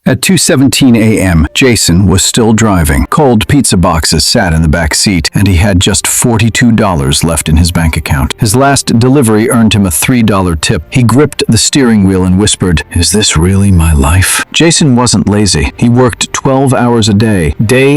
At 2:17 a.m., Jason was still driving. Cold pizza boxes sat in the back seat, and he had just $42 left in his bank account. His last delivery earned him a $3 tip. He gripped the steering wheel and whispered, "Is this really my life?" Jason wasn't lazy. He worked 12 hours a day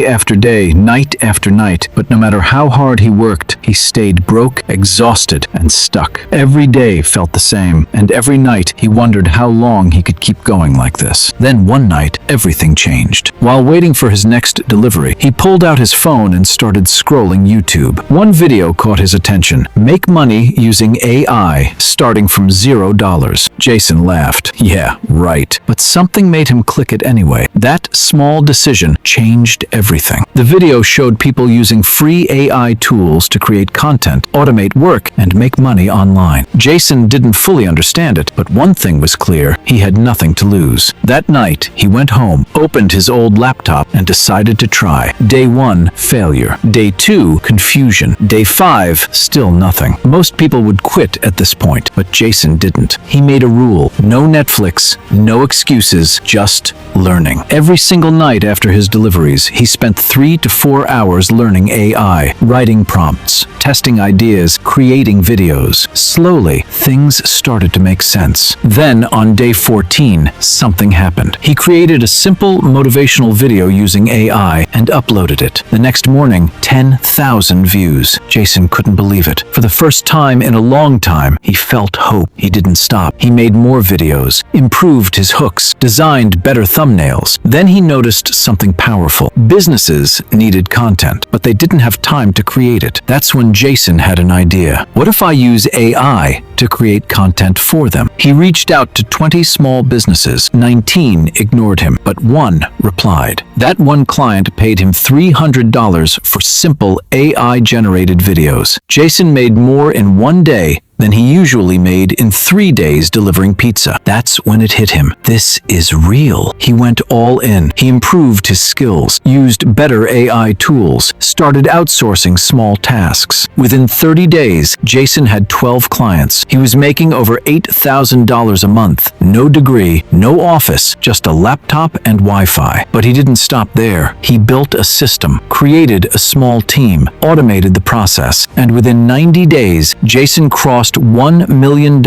after day, night after night. But no matter how hard he worked, he stayed broke, exhausted, and stuck. Every day felt the same, and every night he wondered how long he could keep going like this. Then one night, everything changed. While waiting for his next delivery, he pulled out his phone and started scrolling YouTube. One video caught his attention. Make money using AI, starting from $0. Jason laughed. Yeah, right. But something made him click it anyway. That small decision changed everything. The video showed people using free AI tools to create content, automate work, and make money online. Jason didn't fully understand it, but one thing was clear: he had nothing to lose. That night, he went home, opened his old laptop, and decided to try. Day 1, failure. Day 2, confusion. Day 5, still nothing. Most people would quit at this point, but Jason didn't. He made a rule: no Netflix, no excuses, just learning. Every single night after his deliveries, he spent 3 to 4 hours learning AI, writing prompts, testing ideas, creating videos. Slowly, things started to make sense. Then, on day 14, something happened. He created a simple motivational video using AI and uploaded it. The next morning, 10,000 views. Jason couldn't believe it. For the first time in a long time, he felt hope. He didn't stop. He made more videos, improved his hooks, designed better thumbnails. Then he noticed something powerful. Businesses needed content, but they didn't have time to create it. That's when Jason had an idea. What if I use AI to create content for them? He reached out to 20 small businesses. 19 ignored him, but one replied. That one client paid him $300 for simple AI-generated videos. Jason made more in one day than he usually made in 3 days delivering pizza. That's when it hit him. This is real. He went all in. He improved his skills, used better AI tools, started outsourcing small tasks. Within 30 days, Jason had 12 clients. He was making over $8,000 a month. No degree, no office, just a laptop and Wi-Fi. But he didn't stop there. He built a system, created a small team, automated the process, and within 90 days, Jason crossed $1 million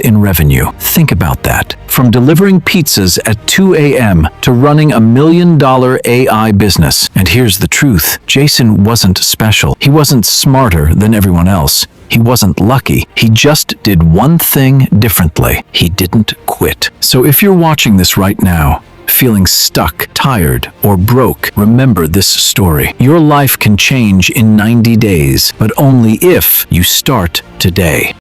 in revenue. Think about that. From delivering pizzas at 2 a.m. to running $1 million AI business. And here's the truth: Jason wasn't special. He wasn't smarter than everyone else. He wasn't lucky. He just did one thing differently. He didn't quit. So if you're watching this right now, feeling stuck, tired, or broke, remember this story. Your life can change in 90 days, but only if you start today.